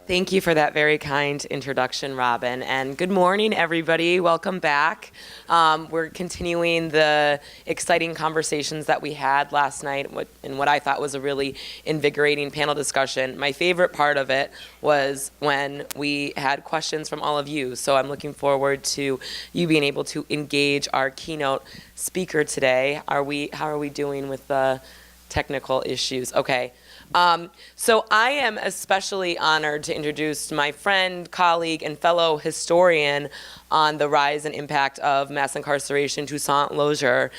Thank you for that very kind introduction, Robin. And good morning, everybody. Welcome back. We're continuing the exciting conversations that we had last night in what I thought was a really invigorating panel discussion. My favorite part of it was when we had questions from all of you. So I'm looking forward to you being able to engage our keynote speaker today. How are we doing with the technical issues? Okay. So I am especially honored to introduce my friend, colleague, and fellow historian on the rise and impact of mass incarceration, Toussaint Losier,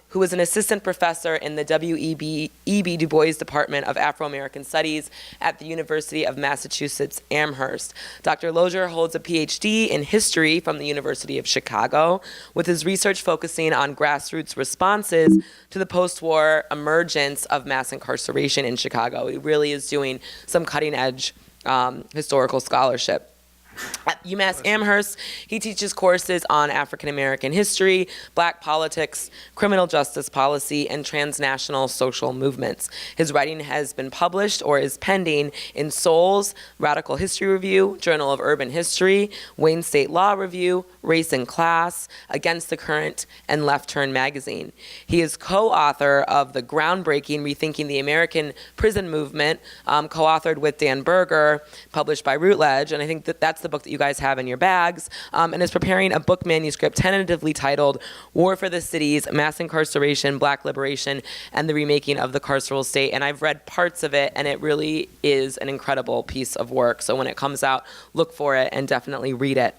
who is an assistant professor in the W.E.B. Du Bois Department of Afro-American Studies at the University of Massachusetts-Amherst. Dr. Losier holds a PhD in history from the University of Chicago, with his research focusing on grassroots responses to the post-war emergence of mass incarceration in Chicago. He really is doing some cutting-edge historical scholarship. At UMass Amherst, he teaches courses on African American history, Black politics, criminal justice policy, and transnational social movements. His writing has been published or is pending in Souls, Radical History Review, Journal of Urban History, Wayne State Law Review, Race and Class, Against the Current, and Left Turn magazine. He is co-author of the groundbreaking Rethinking the American Prison Movement, co-authored with Dan Berger, published by Routledge, and I think that's the book that you guys have in your bags, and is preparing a book manuscript tentatively titled War for the Cities, Mass Incarceration, Black Liberation, and the Remaking of the Carceral State. And I've read parts of it, and it really is an incredible piece of work. So when it comes out, look for it and definitely read it.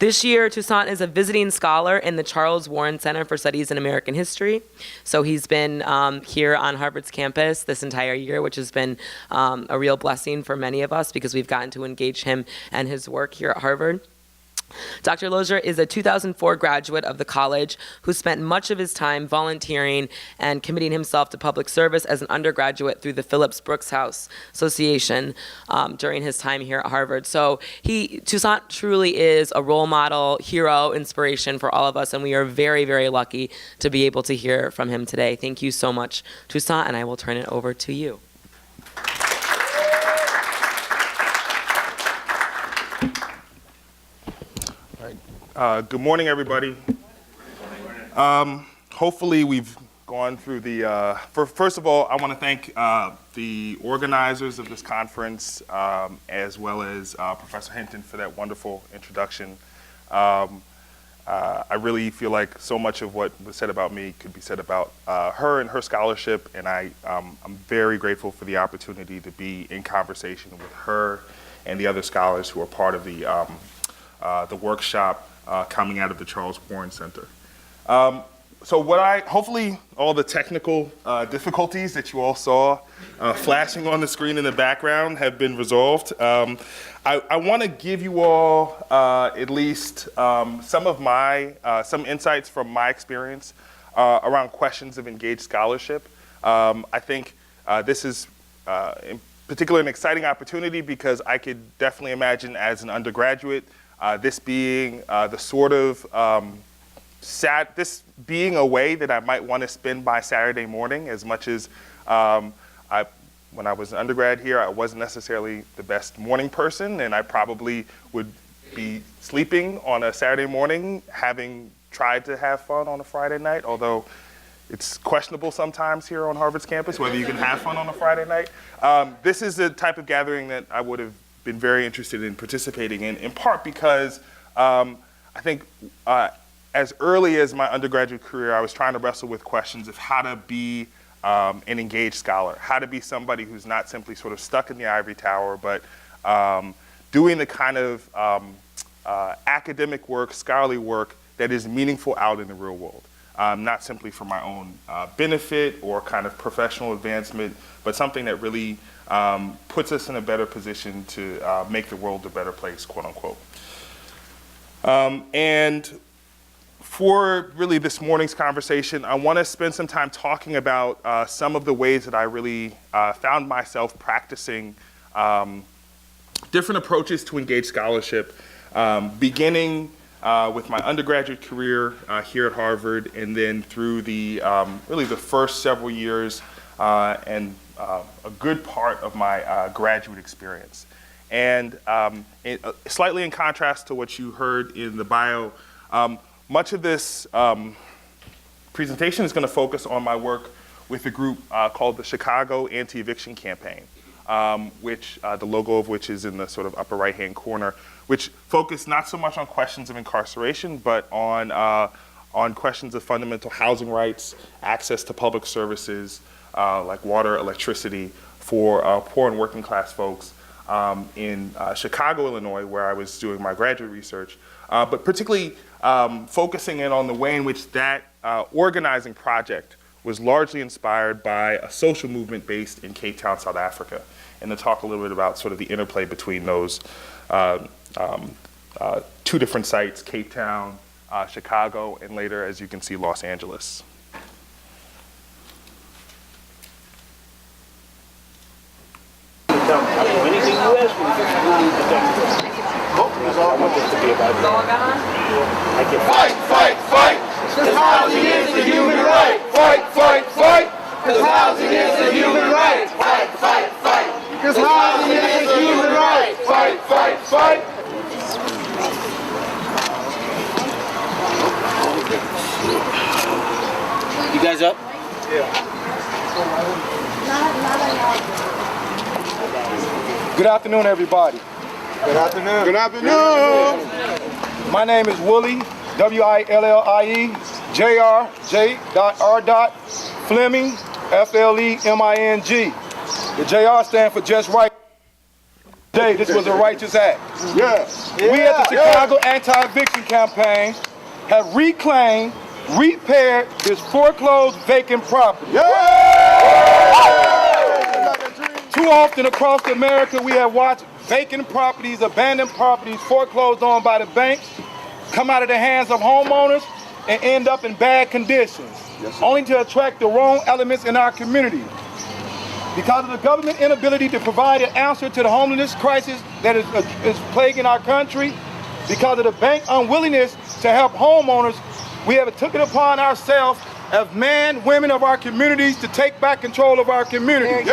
This year, Toussaint is a visiting scholar in the Charles Warren Center for Studies in American History. So he's been here on Harvard's campus this entire year, which has been a real blessing for many of us because we've gotten to engage him and his work here at Harvard. Dr. Losier is a 2004 graduate of the college who spent much of his time volunteering and committing himself to public service as an undergraduate through the Phillips Brooks House Association during his time here at Harvard. So Toussaint truly is a role model, hero, inspiration for all of us, and we are very, very lucky to be able to hear from him today. Thank you so much, Toussaint, and I will turn it over to you. Good morning, everybody. Hopefully we've gone through the, first of all, I want to thank the organizers of this conference, as well as Professor Hinton for that wonderful introduction. I really feel like so much of what was said about me could be said about her and her scholarship, and I'm very grateful for the opportunity to be in conversation with her and the other scholars who are part of the workshop coming out of the Charles Warren Center. So hopefully all the technical difficulties that you all saw flashing on the screen in the background have been resolved. I want to give you all at least some insights from my experience around questions of engaged scholarship. I think this is in particular an exciting opportunity because I could definitely imagine as an undergraduate this being the sort of this being a way that I might want to spend my Saturday morning, as much as when I was an undergrad here, I wasn't necessarily the best morning person, and I probably would be sleeping on a Saturday morning, having tried to have fun on a Friday night, although it's questionable sometimes here on Harvard's campus whether you can have fun on a Friday night. This is the type of gathering that I would have been very interested in participating in part because I think as early as my undergraduate career, I was trying to wrestle with questions of how to be an engaged scholar, how to be somebody who's not simply sort of stuck in the ivory tower, but doing the kind of academic work, scholarly work that is meaningful out in the real world. Not simply for my own benefit or kind of professional advancement, but something that really puts us in a better position to make the world a better place, quote unquote. And for really this morning's conversation, I want to spend some time talking about some of the ways that I really found myself practicing different approaches to engage scholarship, beginning with my undergraduate career here at Harvard, and then through the really the first several years and a good part of my graduate experience. And slightly in contrast to what you heard in the bio, much of this presentation is going to focus on my work with a group called the Chicago Anti-Eviction Campaign, which the logo of which is in the sort of upper right-hand corner, which focused not so much on questions of incarceration, but on questions of fundamental housing rights, access to public services like water, electricity for poor and working class folks in Chicago, Illinois, where I was doing my graduate research, but particularly focusing in on the way in which that organizing project was largely inspired by a social movement based in Cape Town, South Africa, and to talk a little bit about sort of the interplay between those two different sites, Cape Town, Chicago, and later, as you can see, Los Angeles. Anything you ask me, I want this to be about fight, fight, fight, because housing is a human right. Fight, fight, fight, because housing is a human right. Fight, fight, fight, because housing is a human right. Fight, fight, fight. You guys up? Yeah. Good afternoon, everybody. Good afternoon. Good afternoon. My name is Willie, W-I-L-L-I-E, J-R, J.R. Fleming, F-L-E-M-I-N-G. The J-R stand for just right. Today, this was a righteous act. Yes. We at the Chicago Anti-Eviction Campaign have reclaimed, repaired this foreclosed vacant property. Too often across America, we have watched vacant properties, abandoned properties, foreclosed on by the banks, come out of the hands of homeowners and end up in bad conditions, only to attract the wrong elements in our community. Because of the government inability to provide an answer to the homelessness crisis that is plaguing our country, because of the bank unwillingness to help homeowners, we have took it upon ourselves as men, women of our communities to take back control of our communities.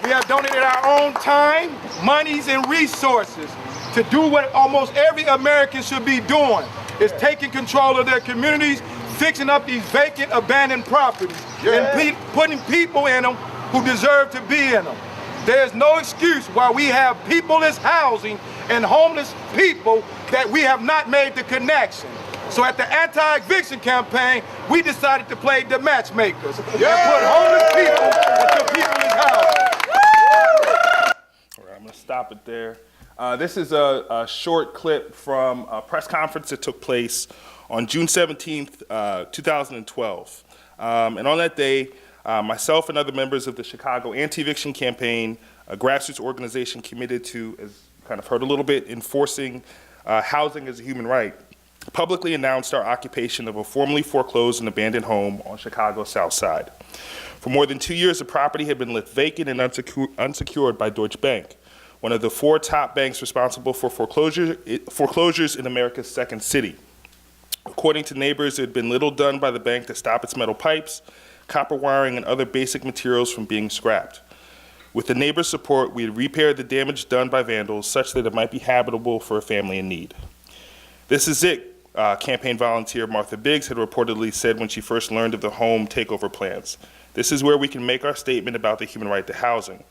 We have donated our own time, monies, and resources to do what almost every American should be doing, is taking control of their communities, fixing up these vacant, abandoned properties, and putting people in them who deserve to be in them. There's no excuse why we have peopleless housing and homeless people that we have not made the connection. So at the Anti-Eviction Campaign, we decided to play the matchmakers and put homeless people into peopleless housing. All right, I'm going to stop it there. This is a short clip from a press conference that took place on June 17th, 2012. And on that day, myself and other members of the Chicago Anti-Eviction Campaign, a grassroots organization committed to, as you kind of heard a little bit, enforcing housing as a human right, publicly announced our occupation of a formerly foreclosed and abandoned home on Chicago's South Side. For more than 2 years, the property had been left vacant and unsecured by Deutsche Bank, one of the 4 top banks responsible for foreclosures in America's second city. According to neighbors, there had been little done by the bank to stop its metal pipes, copper wiring, and other basic materials from being scrapped. With the neighbors' support, we had repaired the damage done by vandals such that it might be habitable for a family in need. This is it, campaign volunteer Martha Biggs had reportedly said when she first learned of the home takeover plans. This is where we can make our statement about the human right to housing.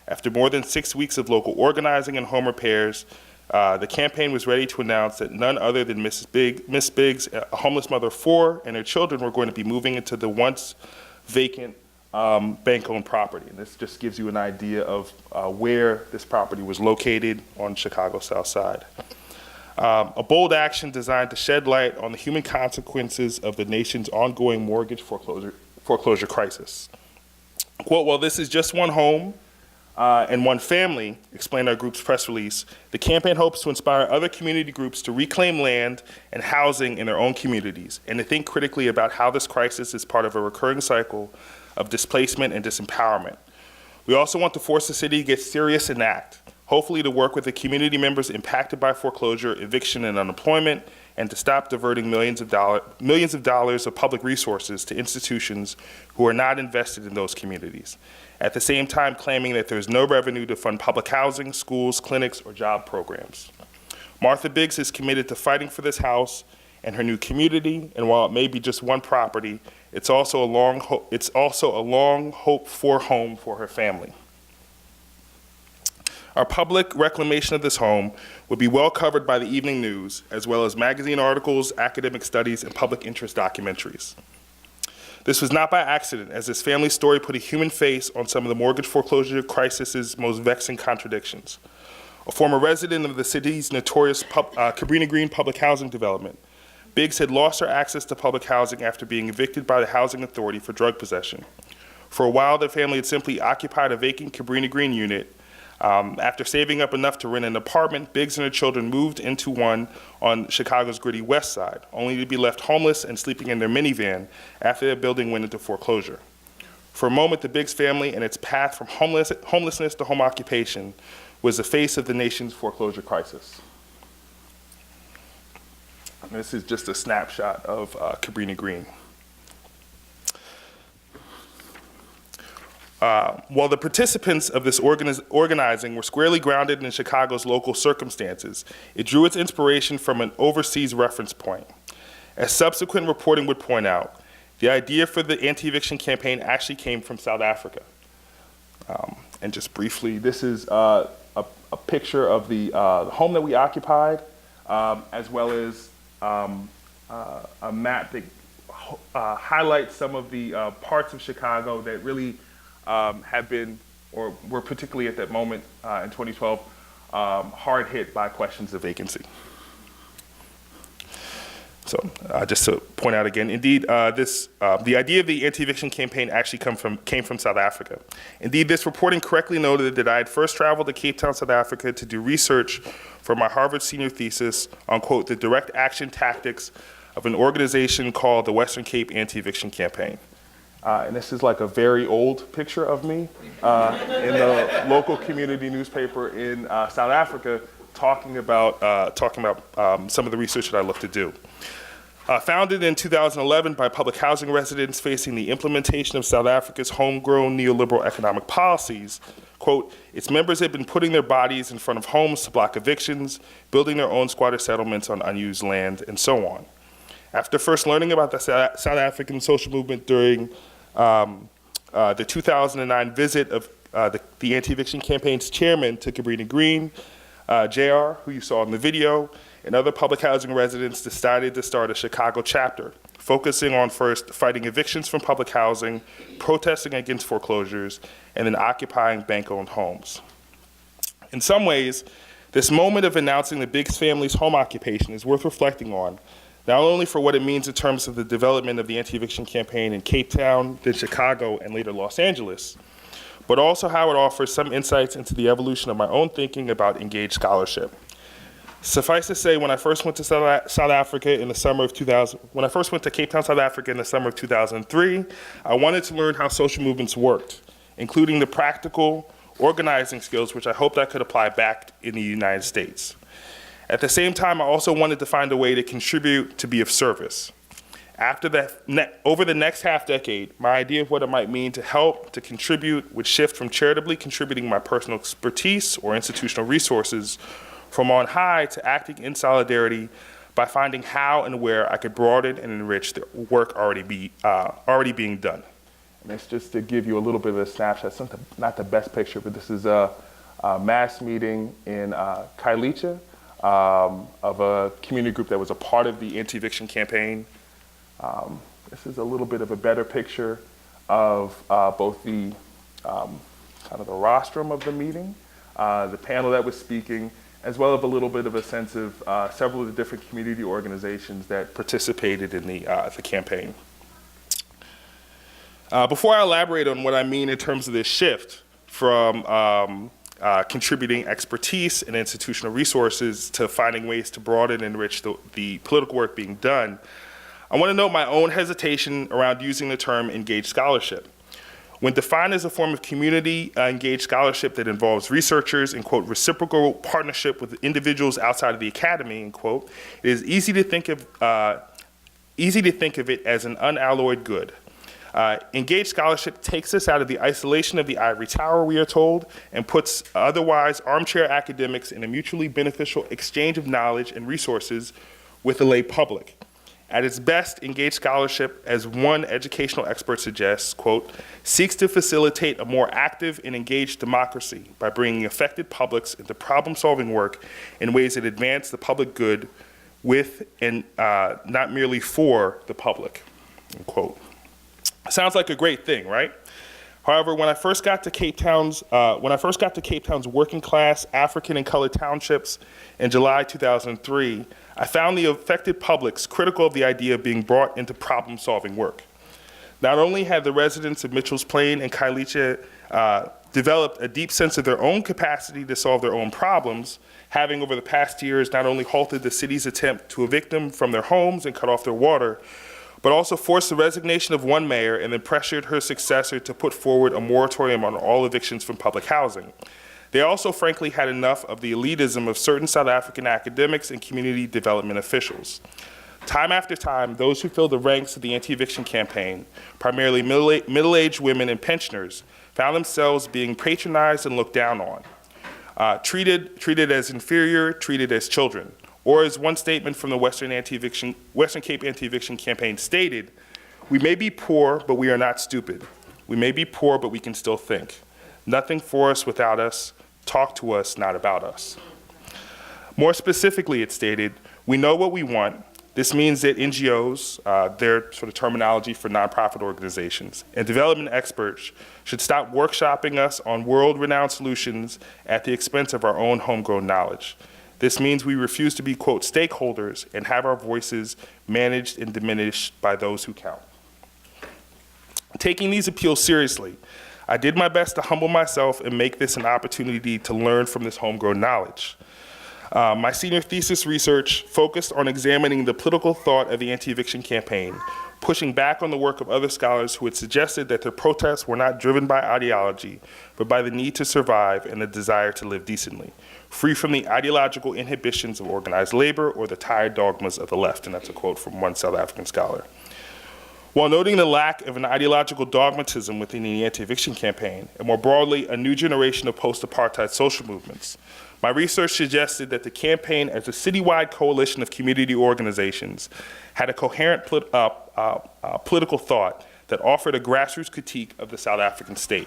After more than 6 weeks of local organizing and home repairs, the campaign was ready to announce that none other than Miss Biggs, a homeless mother of 4, and her children were going to be moving into the once vacant bank-owned property. And this just gives you an idea of where this property was located on Chicago's South Side. A bold action designed to shed light on the human consequences of the nation's ongoing mortgage foreclosure crisis. Quote, "While this is just one home and one family," explained our group's press release, the campaign hopes to inspire other community groups to reclaim land and housing in their own communities and to think critically about how this crisis is part of a recurring cycle of displacement and disempowerment. We also want to force the city to get serious and act. hopefully to work with the community members impacted by foreclosure, eviction, and unemployment, and to stop diverting millions of dollars of public resources to institutions who are not invested in those communities, at the same time claiming that there is no revenue to fund public housing, schools, clinics, or job programs. Martha Biggs is committed to fighting for this house and her new community, and while it may be just one property, it's also a long hope-for home for her family. Our public reclamation of this home would be well covered by the evening news, as well as magazine articles, academic studies, and public interest documentaries. This was not by accident, as this family's story put a human face on some of the mortgage foreclosure crisis's most vexing contradictions. A former resident of the city's notorious Cabrini Green public housing development, Biggs had lost her access to public housing after being evicted by the Housing Authority for drug possession. For a while, the family had simply occupied a vacant Cabrini Green unit. After saving up enough to rent an apartment, Biggs and her children moved into one on Chicago's gritty west side, only to be left homeless and sleeping in their minivan after their building went into foreclosure. For a moment, the Biggs family and its path from homelessness to home occupation was the face of the nation's foreclosure crisis. And this is just a snapshot of Cabrini Green. While the participants of this organizing were squarely grounded in Chicago's local circumstances, it drew its inspiration from an overseas reference point. As subsequent reporting would point out, the idea for the anti-eviction campaign actually came from South Africa. And just briefly, this is a picture of the home that we occupied, as well as a map that highlights some of the parts of Chicago that really have been, or were particularly at that moment in 2012, hard hit by questions of vacancy. So just to point out again, indeed, the idea of the anti-eviction campaign actually came from South Africa. Indeed, this reporting correctly noted that I had first traveled to Cape Town, South Africa to do research for my Harvard senior thesis on, quote, the direct action tactics of an organization called the Western Cape Anti-Eviction Campaign. And this is like a very old picture of me in the local community newspaper in South Africa, talking about some of the research that I looked to do. Founded in 2011 by public housing residents facing the implementation of South Africa's homegrown neoliberal economic policies, quote, its members had been putting their bodies in front of homes to block evictions, building their own squatter settlements on unused land, and so on. After first learning about the South African social movement during the 2009 visit of the anti-eviction campaign's chairman to Cabrini Green, JR, who you saw in the video, and other public housing residents decided to start a Chicago chapter, focusing on first fighting evictions from public housing, protesting against foreclosures, and then occupying bank-owned homes. In some ways, this moment of announcing the Biggs family's home occupation is worth reflecting on, not only for what it means in terms of the development of the anti-eviction campaign in Cape Town, then Chicago, and later Los Angeles, but also how it offers some insights into the evolution of my own thinking about engaged scholarship. Suffice to say, when I first went to South Africa in the summer of 2000, when I first went to Cape Town, South Africa in the summer of 2003, I wanted to learn how social movements worked, including the practical organizing skills which I hoped I could apply back in the United States. At the same time, I also wanted to find a way to contribute, to be of service. Over the next half decade, my idea of what it might mean to help, to contribute, would shift from charitably contributing my personal expertise or institutional resources from on high to acting in solidarity by finding how and where I could broaden and enrich the work already being done. And that's just to give you a little bit of a snapshot. It's not the best picture, but this is a mass meeting in Kailicha of a community group that was a part of the anti-eviction campaign. This is a little bit of a better picture of both the kind of the rostrum of the meeting, the panel that was speaking, as well as a little bit of a sense of several of the different community organizations that participated in the campaign. Before I elaborate on what I mean in terms of this shift from contributing expertise and institutional resources to finding ways to broaden and enrich the political work being done, I want to note my own hesitation around using the term engaged scholarship. When defined as a form of community engaged scholarship that involves researchers in, quote, reciprocal partnership with individuals outside of the academy, end quote, it is easy to think of it as an unalloyed good. Engaged scholarship takes us out of the isolation of the ivory tower, we are told, and puts otherwise armchair academics in a mutually beneficial exchange of knowledge and resources with the lay public. At its best, engaged scholarship, as one educational expert suggests, quote, seeks to facilitate a more active and engaged democracy by bringing affected publics into problem-solving work in ways that advance the public good with and not merely for the public, end quote. Sounds like a great thing, right? However, when I first got to Cape Town's working class African and colored townships in July 2003, I found the affected publics critical of the idea of being brought into problem-solving work. Not only had the residents of Mitchell's Plain and Kailicha developed a deep sense of their own capacity to solve their own problems, having over the past years not only halted the city's attempt to evict them from their homes and cut off their water, but also forced the resignation of one mayor and then pressured her successor to put forward a moratorium on all evictions from public housing. They also, frankly, had enough of the elitism of certain South African academics and community development officials. Time after time, those who filled the ranks of the anti-eviction campaign, primarily middle-aged women and pensioners, found themselves being patronized and looked down on, treated as inferior, treated as children. Or as one statement from the Western Cape anti-eviction campaign stated, we may be poor, but we are not stupid. We may be poor, but we can still think. Nothing for us without us. Talk to us, not about us. More specifically, it stated, we know what we want. This means that NGOs, their sort of terminology for nonprofit organizations, and development experts should stop workshopping us on world-renowned solutions at the expense of our own homegrown knowledge. This means we refuse to be, quote, stakeholders and have our voices managed and diminished by those who count. Taking these appeals seriously, I did my best to humble myself and make this an opportunity to learn from this homegrown knowledge. My senior thesis research focused on examining the political thought of the anti-eviction campaign, pushing back on the work of other scholars who had suggested that their protests were not driven by ideology, but by the need to survive and the desire to live decently, free from the ideological inhibitions of organized labor or the tired dogmas of the left, and that's a quote from one South African scholar. While noting the lack of an ideological dogmatism within the anti-eviction campaign, and more broadly, a new generation of post-apartheid social movements, my research suggested that the campaign as a citywide coalition of community organizations had a coherent political thought that offered a grassroots critique of the South African state.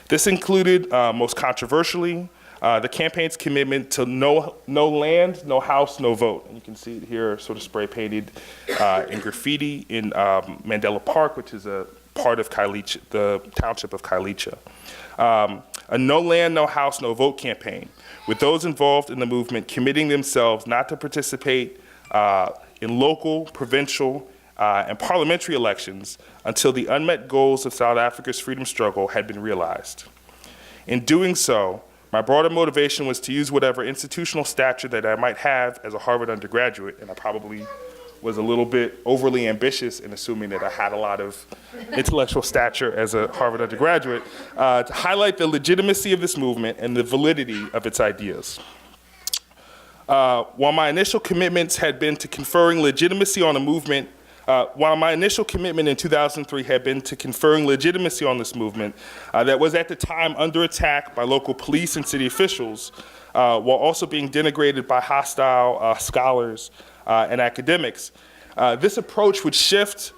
This included, most controversially, the campaign's commitment to no land, no house, no vote. And you can see it here sort of spray painted in graffiti in Mandela Park, which is a part of Kailicha, the township of Kailicha. A no land, no house, no vote campaign, with those involved in the movement committing themselves not to participate in local, provincial, and parliamentary elections until the unmet goals of South Africa's freedom struggle had been realized. In doing so, my broader motivation was to use whatever institutional stature that I might have as a Harvard undergraduate, and I probably was a little bit overly ambitious in assuming that I had a lot of intellectual stature as a Harvard undergraduate, to highlight the legitimacy of this movement and the validity of its ideas. While my initial commitments had been to conferring legitimacy on a movement, while my initial commitment in 2003 had been to conferring legitimacy on this movement that was at the time under attack by local police and city officials, while also being denigrated by hostile scholars and academics, this approach would shift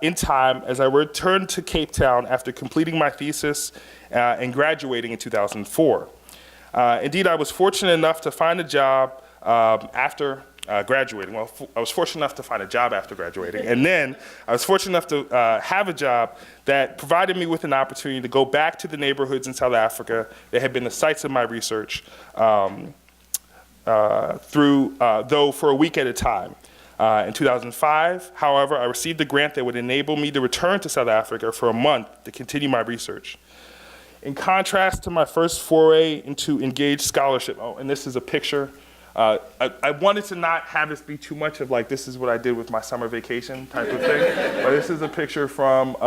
in time as I returned to Cape Town after completing my thesis and graduating in 2004. Indeed, I was fortunate enough to find a job after graduating. Well, I was fortunate enough to find a job after graduating, and then I was fortunate enough to have a job that provided me with an opportunity to go back to the neighborhoods in South Africa that had been the sites of my research, though for a week at a time. In 2005, however, I received a grant that would enable me to return to South Africa for a month to continue my research. In contrast to my first foray into engaged scholarship, oh, and this is a picture. I wanted to not have this be too much of like, this is what I did with my summer vacation type of thing, but this is a picture from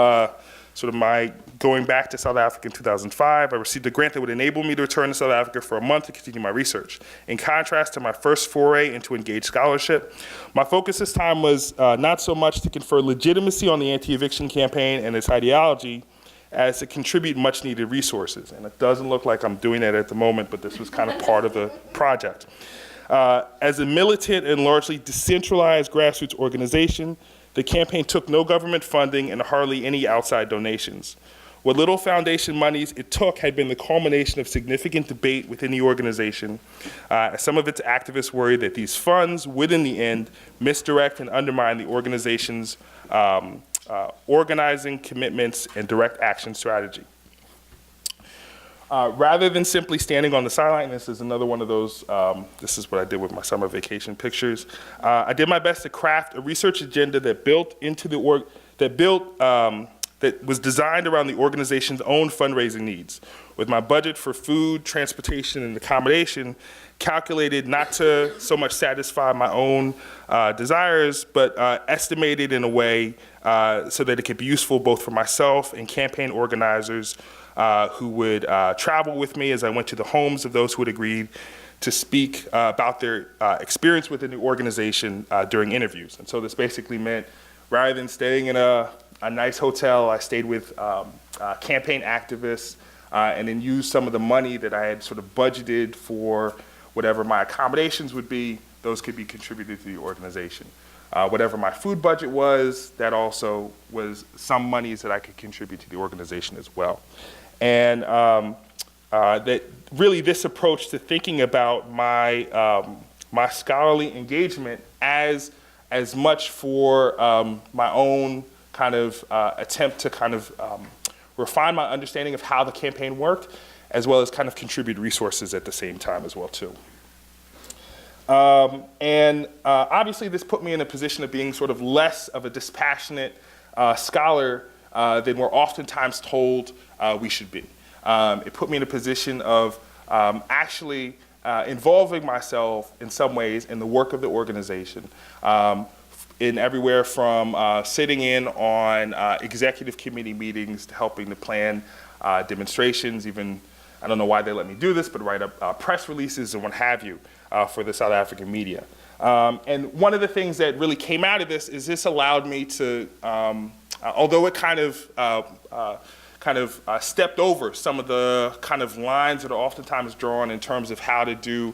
sort of my going back to South Africa in 2005, I received a grant that would enable me to return to South Africa for a month to continue my research. In contrast to my first foray into engaged scholarship, my focus this time was not so much to confer legitimacy on the anti-eviction campaign and its ideology as to contribute much needed resources. And it doesn't look like I'm doing that at the moment, but this was kind of part of the project. As a militant and largely decentralized grassroots organization, the campaign took no government funding and hardly any outside donations. What little foundation monies it took had been the culmination of significant debate within the organization. Some of its activists worried that these funds would, in the end, misdirect and undermine the organization's organizing commitments and direct action strategy. Rather than simply standing on the sideline, this is another one of those, this is what I did with my summer vacation pictures. I did my best to craft a research agenda that that was designed around the organization's own fundraising needs, with my budget for food, transportation, and accommodation calculated not to so much satisfy my own desires, but estimated in a way so that it could be useful both for myself and campaign organizers who would travel with me as I went to the homes of those who had agreed to speak about their experience within the organization during interviews. And so this basically meant, rather than staying in a nice hotel, I stayed with campaign activists and then used some of the money that I had sort of budgeted for whatever my accommodations would be. Those could be contributed to the organization. Whatever my food budget was, that also was some monies that I could contribute to the organization as well. And that really this approach to thinking about my, my scholarly engagement as much for my own kind of attempt to kind of refine my understanding of how the campaign worked, as well as kind of contribute resources at the same time as well too. Obviously this put me in a position of being sort of less of a dispassionate scholar than we're oftentimes told we should be. It put me in a position of actually involving myself in some ways in the work of the organization, in everywhere from sitting in on executive committee meetings to helping to plan demonstrations, even, I don't know why they let me do this, but write up press releases and what have you for the South African media. And one of the things that really came out of this is this allowed me to, although it kind of stepped over some of the kind of lines that are oftentimes drawn in terms of how to do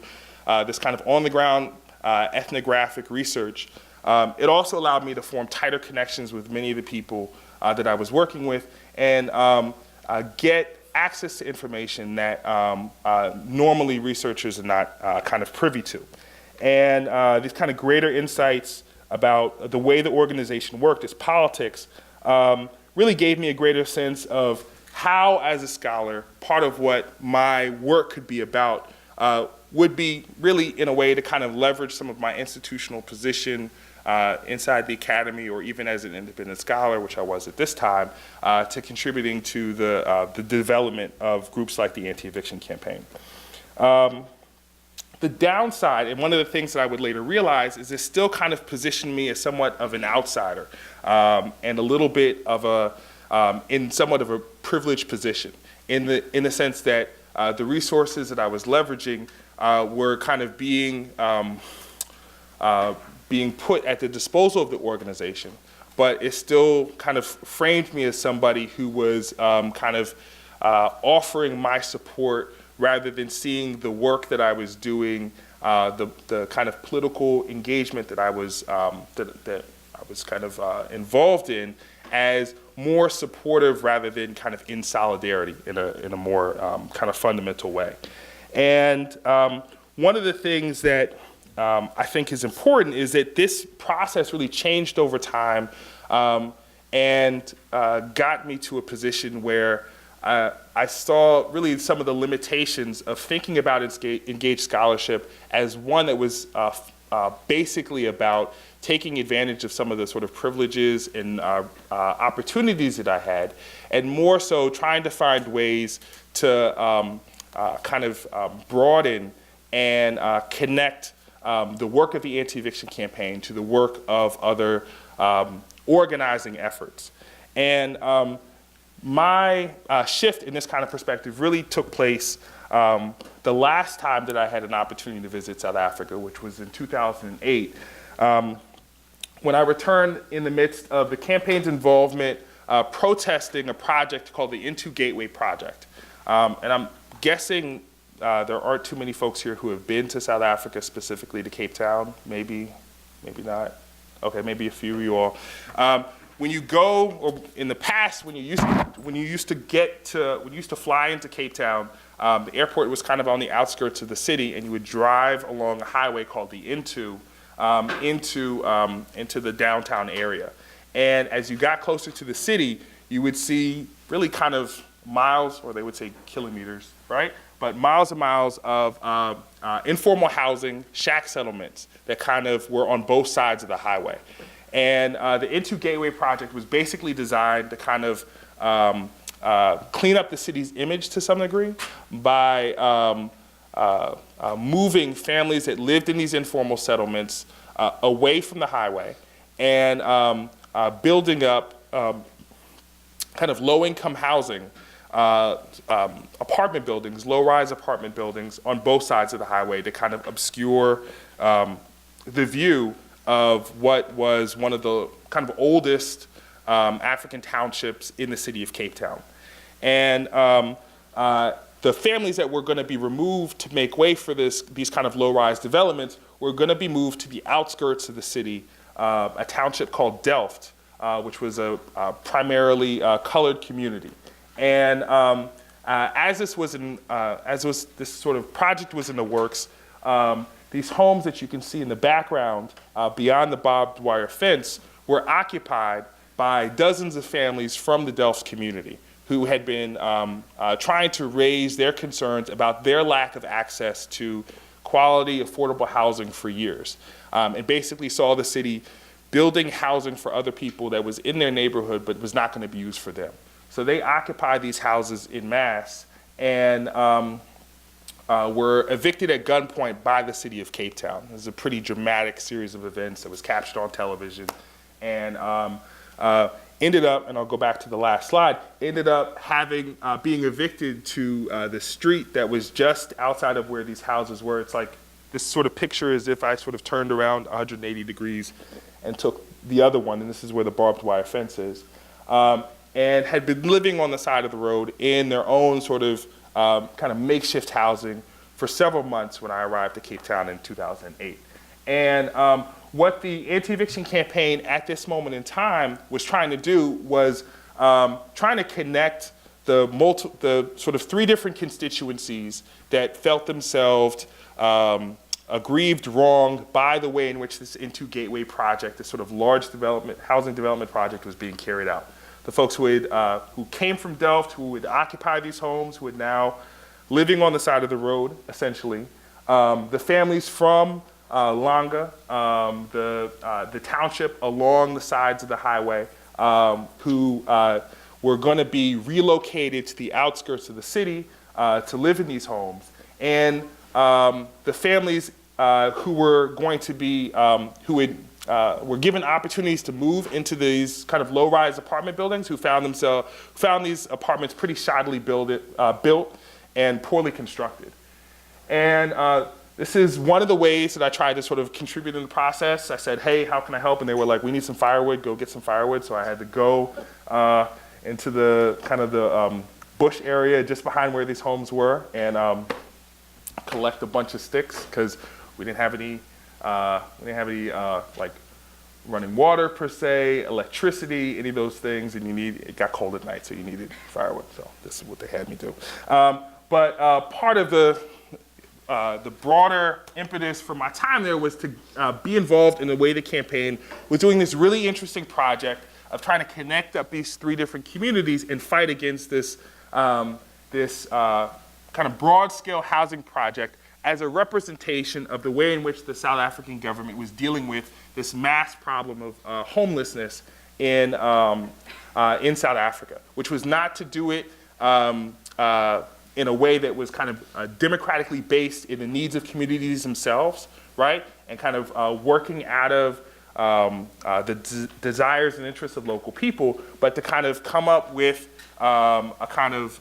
this kind of on-the-ground ethnographic research, it also allowed me to form tighter connections with many of the people that I was working with and get access to information that normally researchers are not kind of privy to. And these kind of greater insights about the way the organization worked, its politics, really gave me a greater sense of how, as a scholar, part of what my work could be about would be really in a way to kind of leverage some of my institutional position inside the academy, or even as an independent scholar, which I was at this time, to contributing to the development of groups like the anti-eviction campaign. The downside, and one of the things that I would later realize, is it still kind of positioned me as somewhat of an outsider and a little bit of in somewhat of a privileged position, in the sense that the resources that I was leveraging were kind of being put at the disposal of the organization, but it still kind of framed me as somebody who was kind of offering my support rather than seeing the work that I was doing, the kind of political engagement that I was that I was kind of involved in, as more supportive rather than kind of in solidarity in a more kind of fundamental way. And one of the things that I think is important is that this process really changed over time and got me to a position where I saw really some of the limitations of thinking about engaged scholarship as one that was basically about taking advantage of some of the sort of privileges and opportunities that I had, and more so trying to find ways to kind of broaden and connect the work of the anti-eviction campaign to the work of other organizing efforts. And my shift in this kind of perspective really took place the last time that I had an opportunity to visit South Africa, which was in 2008, when I returned in the midst of the campaign's involvement protesting a project called the Into Gateway Project. And I'm guessing there aren't too many folks here who have been to South Africa, specifically to Cape Town. Maybe not. Okay, maybe a few of you all. When you go, or in the past, when you used to fly into Cape Town, the airport was kind of on the outskirts of the city, and you would drive along a highway called the into the downtown area. And as you got closer to the city, you would see really kind of miles, or they would say kilometers, right? But miles and miles of informal housing, shack settlements that kind of were on both sides of the highway. And the Into Gateway project was basically designed to kind of clean up the city's image to some degree by moving families that lived in these informal settlements away from the highway and building up kind of low-income housing, apartment buildings, low-rise apartment buildings on both sides of the highway to kind of obscure the view of what was one of the kind of oldest African townships in the city of Cape Town. And the families that were going to be removed to make way for these kind of low-rise developments were going to be moved to the outskirts of the city, a township called Delft, which was a primarily colored community. And as this sort of project was in the works, these homes that you can see in the background beyond the barbed wire fence were occupied by dozens of families from the Delft community who had been trying to raise their concerns about their lack of access to quality, affordable housing for years. And basically saw the city building housing for other people that was in their neighborhood but was not going to be used for them. So they occupied these houses en masse and were evicted at gunpoint by the city of Cape Town. It was a pretty dramatic series of events that was captured on television and ended up, and I'll go back to the last slide, ended up having, being evicted to the street that was just outside of where these houses were. It's like this sort of picture as if I sort of turned around 180 degrees and took the other one, and this is where the barbed wire fence is, and had been living on the side of the road in their own sort of kind of makeshift housing for several months when I arrived to Cape Town in 2008. And what the anti-eviction campaign at this moment in time was trying to do was trying to connect the sort of three different constituencies that felt themselves aggrieved, wronged by the way in which this Into Gateway project, this sort of large housing development project, was being carried out. The folks who came from Delft, who would occupy these homes, who would now living on the side of the road, essentially. The families from Langa, the township along the sides of the highway, who were going to be relocated to the outskirts of the city to live in these homes, and the families who were going to be, were given opportunities to move into these kind of low-rise apartment buildings, who found these apartments pretty shoddily built and poorly constructed. And this is one of the ways that I tried to sort of contribute in the process. I said, hey, how can I help? And they were like, we need some firewood, go get some firewood. So I had to go into the kind of the bush area just behind where these homes were and collect a bunch of sticks because we didn't have any like running water per se, electricity, any of those things, and it got cold at night, so you needed firewood. So this is what they had me do. But part of the broader impetus for my time there was to be involved in the way the campaign was doing this really interesting project of trying to connect up these three different communities and fight against this kind of broad-scale housing project as a representation of the way in which the South African government was dealing with this mass problem of homelessness in South Africa, which was not to do it in a way that was kind of democratically based in the needs of communities themselves, right? And kind of working out of desires and interests of local people, but to kind of come up with a kind of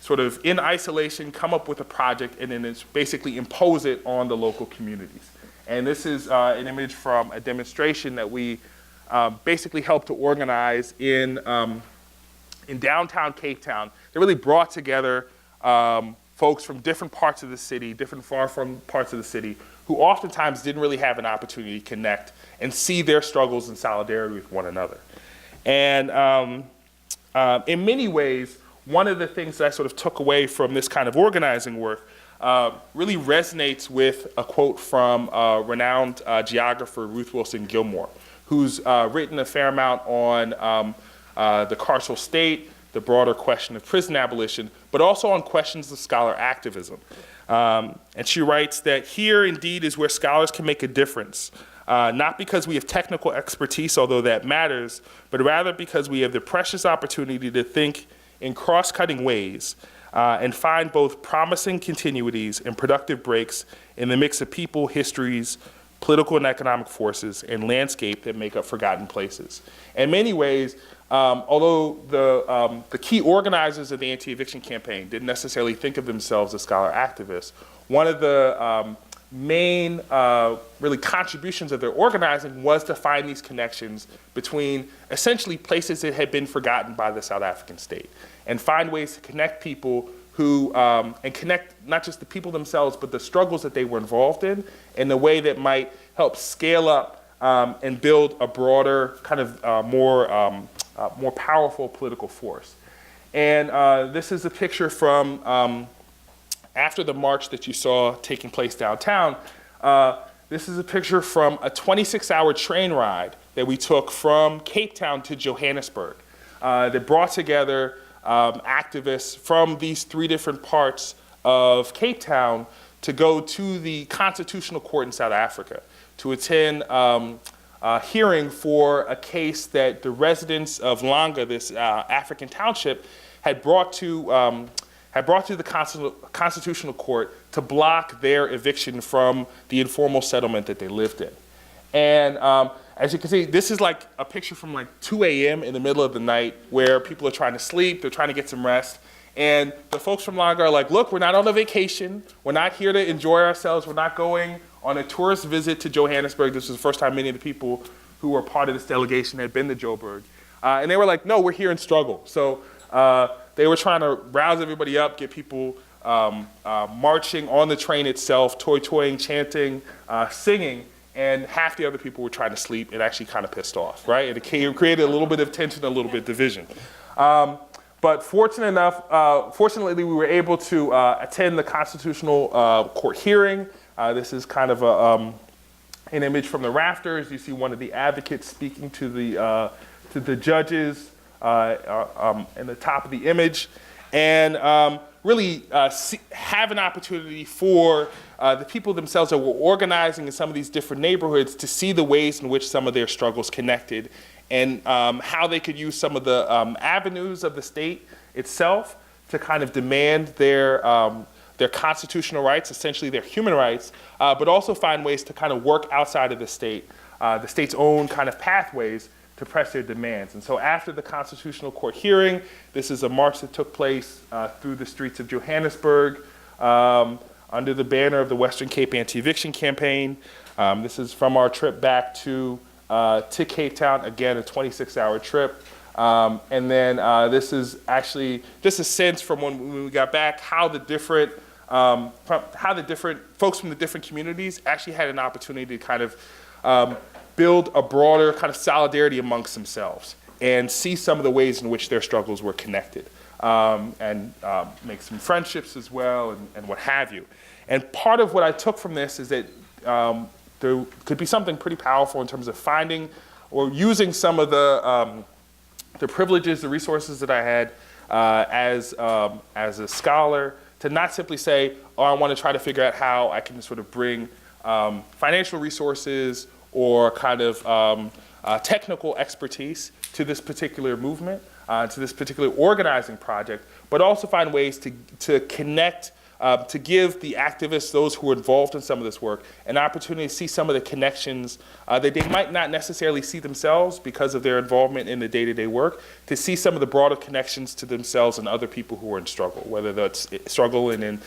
sort of in isolation, come up with a project and then it's basically impose it on the local communities. And this is an image from a demonstration that we basically helped to organize in downtown Cape Town. They really brought together folks from different parts of the city, different far-flung parts of the city, who oftentimes didn't really have an opportunity to connect and see their struggles in solidarity with one another. And in many ways, one of the things that I sort of took away from this kind of organizing work really resonates with a quote from renowned geographer Ruth Wilson Gilmore, who's written a fair amount on the carceral state, the broader question of prison abolition, but also on questions of scholar activism. And she writes that here indeed is where scholars can make a difference, not because we have technical expertise, although that matters, but rather because we have the precious opportunity to think in cross-cutting ways and find both promising continuities and productive breaks in the mix of people, histories, political and economic forces, and landscape that make up forgotten places. In many ways, although the key organizers of the anti-eviction campaign didn't necessarily think of themselves as scholar activists, one of the main really contributions of their organizing was to find these connections between essentially places that had been forgotten by the South African state and find ways to connect people who, and connect not just the people themselves, but the struggles that they were involved in a way that might help scale up and build a broader, kind of more powerful political force. And this is a picture from after the march that you saw taking place downtown. This is a picture from a 26-hour train ride that we took from Cape Town to Johannesburg that brought together activists from these three different parts of Cape Town to go to the Constitutional Court in South Africa to attend a hearing for a case that the residents of Langa, this African township, had brought to the Constitutional Court to block their eviction from the informal settlement that they lived in. And as you can see, this is like a picture from like 2 a.m. in the middle of the night where people are trying to sleep, they're trying to get some rest. And the folks from Langa are like, look, we're not on a vacation. We're not here to enjoy ourselves. We're not going on a tourist visit to Johannesburg. This was the first time many of the people who were part of this delegation had been to Joburg. And they were like, no, we're here in struggle. So they were trying to rouse everybody up, get people marching on the train itself, toy-toying, chanting, singing, and half the other people were trying to sleep and actually kind of pissed off, right? And it created a little bit of tension, a little bit of division. But fortunately, we were able to attend the Constitutional Court hearing. This is kind of an image from the rafters. You see one of the advocates speaking to the judges in the top of the image, and really have an opportunity for the people themselves that were organizing in some of these different neighborhoods to see the ways in which some of their struggles connected and how they could use some of the avenues of the state itself to kind of demand their constitutional rights, essentially their human rights, but also find ways to kind of work outside of the state's own kind of pathways to press their demands. And so after the Constitutional Court hearing, this is a march that took place through the streets of Johannesburg under the banner of the Western Cape Anti-Eviction Campaign. This is from our trip back to Cape Town, again, a 26-hour trip. And then this is actually just a sense from when we got back how the different folks from the different communities actually had an opportunity to kind of build a broader kind of solidarity amongst themselves and see some of the ways in which their struggles were connected and make some friendships as well and what have you. And part of what I took from this is that there could be something pretty powerful in terms of finding or using some of the privileges, the resources that I had as a scholar to not simply say, oh, I want to try to figure out how I can sort of bring financial resources or kind of technical expertise to this particular movement, to this particular organizing project, but also find ways to connect to give the activists, those who are involved in some of this work, an opportunity to see some of the connections that they might not necessarily see themselves because of their involvement in the day-to-day work, to see some of the broader connections to themselves and other people who are in struggle, whether that's struggle in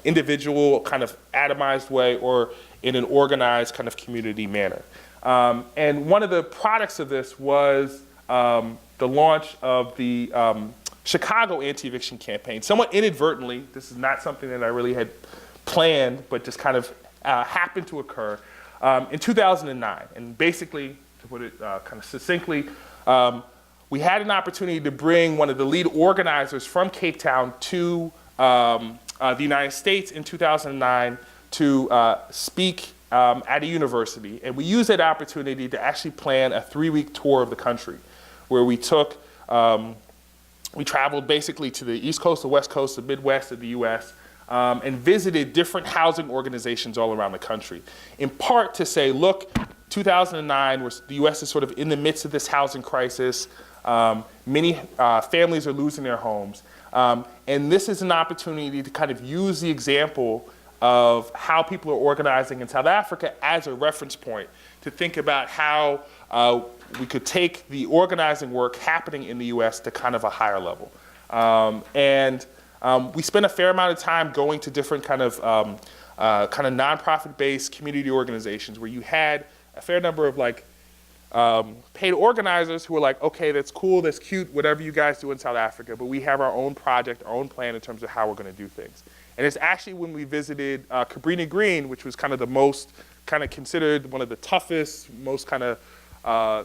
individual kind of atomized way or in an organized kind of community manner. And one of the products of this was the launch of the Chicago anti-eviction campaign. Somewhat inadvertently, this is not something that I really had planned, but just kind of happened to occur in 2009. And basically, to put it kind of succinctly, we had an opportunity to bring one of the lead organizers from Cape Town to the United States in 2009 to speak at a university. And we used that opportunity to actually plan a 3-week tour of the country, where we took we traveled basically to the East Coast, the West Coast, the Midwest of the US, and visited different housing organizations all around the country. In part to say, look, 2009, the US is sort of in the midst of this housing crisis. Many families are losing their homes. And this is an opportunity to kind of use the example of how people are organizing in South Africa as a reference point to think about how we could take the organizing work happening in the US to kind of a higher level. We spent a fair amount of time going to different kind of nonprofit-based community organizations where you had a fair number of paid organizers who were like, okay, that's cool, that's cute, whatever you guys do in South Africa, but we have our own project, our own plan in terms of how we're going to do things. And it's actually when we visited Cabrini Green, which was kind of the most kind of considered one of the toughest, most kind of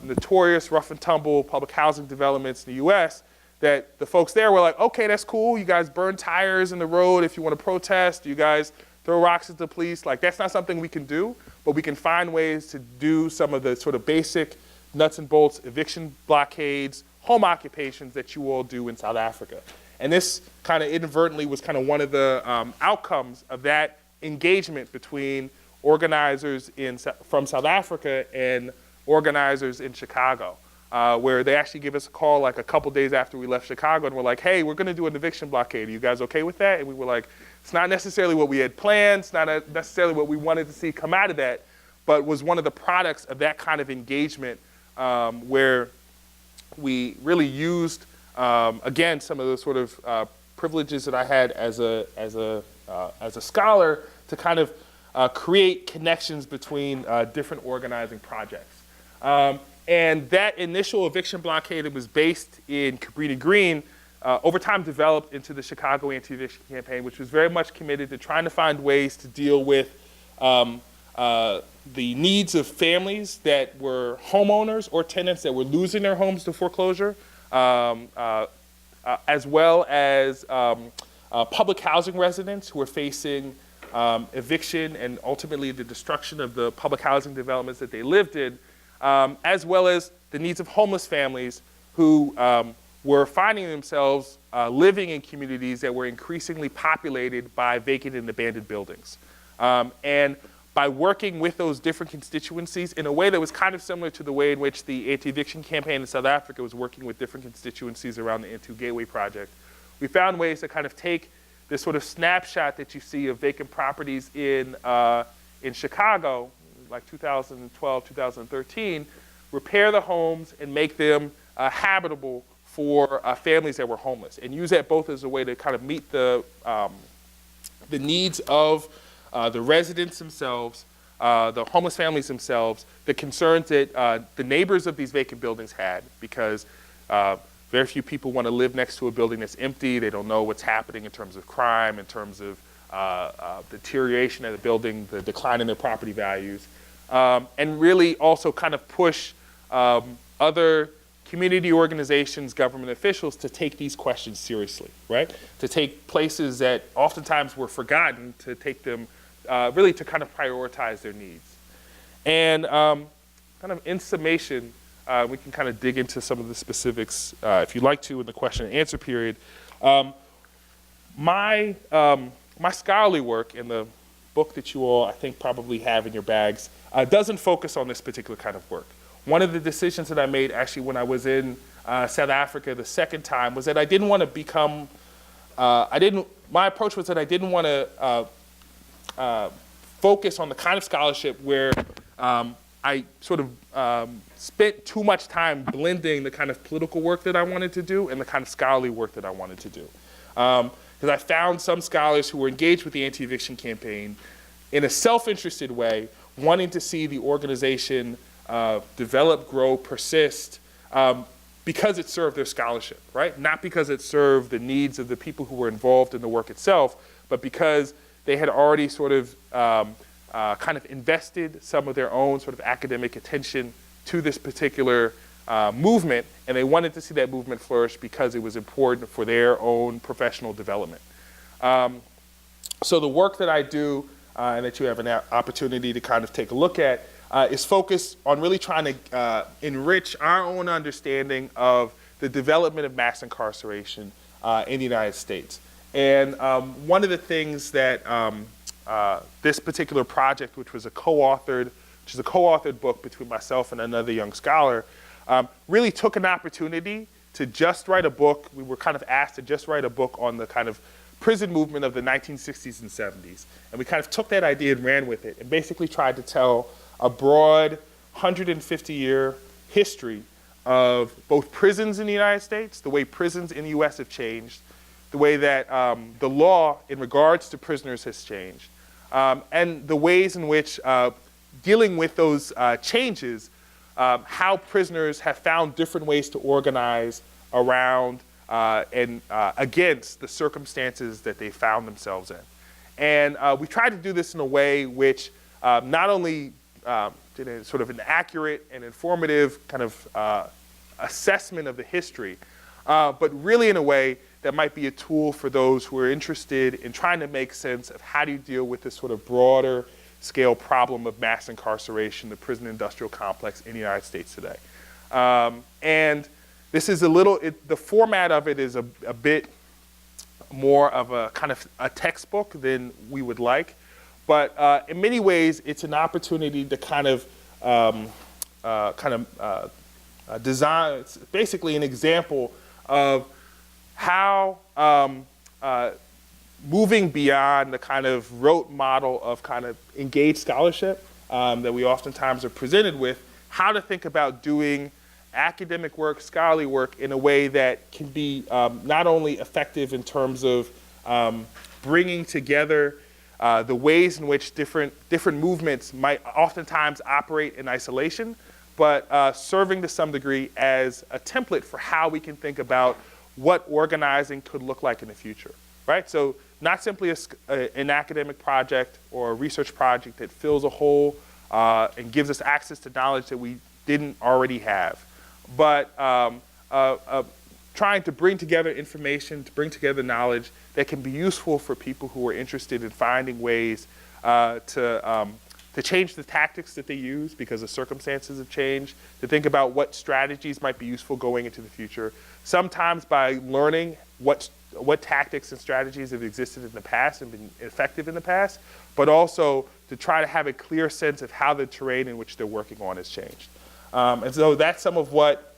notorious rough and tumble public housing developments in the US, that the folks there were like, okay, that's cool. You guys burn tires in the road if you want to protest. You guys throw rocks at the police. Like, that's not something we can do, but we can find ways to do some of the sort of basic nuts and bolts eviction blockades, home occupations that you all do in South Africa. And this kind of inadvertently was kind of one of the outcomes of that engagement between organizers from South Africa and organizers in Chicago, where they actually gave us a call like a couple days after we left Chicago and were like, hey, we're going to do an eviction blockade. Are you guys okay with that? And we were like, it's not necessarily what we had planned. It's not necessarily what we wanted to see come out of that, but was one of the products of that kind of engagement where we really used, again, some of the sort of privileges that I had as a scholar to kind of create connections between different organizing projects. And that initial eviction blockade that was based in Cabrini Green over time developed into the Chicago anti-eviction campaign, which was very much committed to trying to find ways to deal with the needs of families that were homeowners or tenants that were losing their homes to foreclosure, as well as public housing residents who were facing eviction and ultimately the destruction of the public housing developments that they lived in, as well as the needs of homeless families who were finding themselves living in communities that were increasingly populated by vacant and abandoned buildings. And by working with those different constituencies in a way that was kind of similar to the way in which the anti-eviction campaign in South Africa was working with different constituencies around the Into Gateway project, we found ways to kind of take this sort of snapshot that you see of vacant properties in Chicago, like 2012, 2013, repair the homes and make them habitable for families that were homeless, and use that both as a way to kind of meet the needs of the residents themselves, the homeless families themselves, the concerns that the neighbors of these vacant buildings had, because very few people want to live next to a building that's empty. They don't know what's happening in terms of crime, in terms of deterioration of the building, the decline in their property values, and really also kind of push other community organizations, government officials to take these questions seriously, right? To take places that oftentimes were forgotten, to take them really to kind of prioritize their needs. And kind of in summation, we can kind of dig into some of the specifics if you'd like to in the question and answer period. My scholarly work in the book that you all I think probably have in your bags doesn't focus on this particular kind of work. One of the decisions that I made actually when I was in South Africa the second time was that I didn't want to become my approach was that I didn't want to focus on the kind of scholarship where I sort of spent too much time blending the kind of political work that I wanted to do and the kind of scholarly work that I wanted to do. Because I found some scholars who were engaged with the anti-eviction campaign in a self-interested way, wanting to see the organization develop, grow, persist, because it served their scholarship, right? Not because it served the needs of the people who were involved in the work itself, but because they had already sort of kind of invested some of their own sort of academic attention to this particular movement, and they wanted to see that movement flourish because it was important for their own professional development. So the work that I do, and that you have an opportunity to kind of take a look at, is focused on really trying to enrich our own understanding of the development of mass incarceration in the United States. And one of the things that this particular project, which is a co-authored book between myself and another young scholar, really took an opportunity to just write a book. We were kind of asked to just write a book on the kind of prison movement of the 1960s and 70s. And we kind of took that idea and ran with it and basically tried to tell a broad 150-year history of both prisons in the United States, the way prisons in the US have changed, the way that the law in regards to prisoners has changed, and the ways in which dealing with those changes, how prisoners have found different ways to organize around and against the circumstances that they found themselves in. And we tried to do this in a way which not only did a sort of an accurate and informative kind of assessment of the history, but really in a way that might be a tool for those who are interested in trying to make sense of how do you deal with this sort of broader scale problem of mass incarceration, the prison industrial complex in the United States today. And this is the format of it is a bit more of a kind of a textbook than we would like. But in many ways, it's an opportunity to kind of design. It's basically an example of how moving beyond the kind of rote model of kind of engaged scholarship that we oftentimes are presented with, how to think about doing academic work, scholarly work in a way that can be not only effective in terms of bringing together the ways in which different movements might oftentimes operate in isolation, but serving to some degree as a template for how we can think about what organizing could look like in the future, right? So not simply an academic project or a research project that fills a hole and gives us access to knowledge that we didn't already have, but trying to bring together information, to bring together knowledge that can be useful for people who are interested in finding ways to change the tactics that they use because the circumstances have changed, to think about what strategies might be useful going into the future, sometimes by learning what tactics and strategies have existed in the past and been effective in the past, but also to try to have a clear sense of how the terrain in which they're working on has changed. And so that's some of what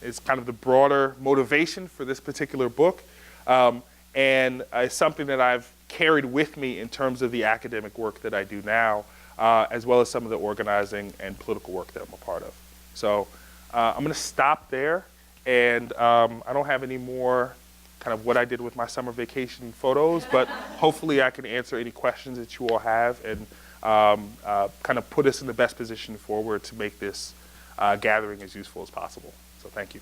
is kind of the broader motivation for this particular book, and it's something that I've carried with me in terms of the academic work that I do now, as well as some of the organizing and political work that I'm a part of. So I'm going to stop there, and I don't have any more kind of what I did with my summer vacation photos, but hopefully I can answer any questions that you all have and kind of put us in the best position forward to make this gathering as useful as possible. So thank you.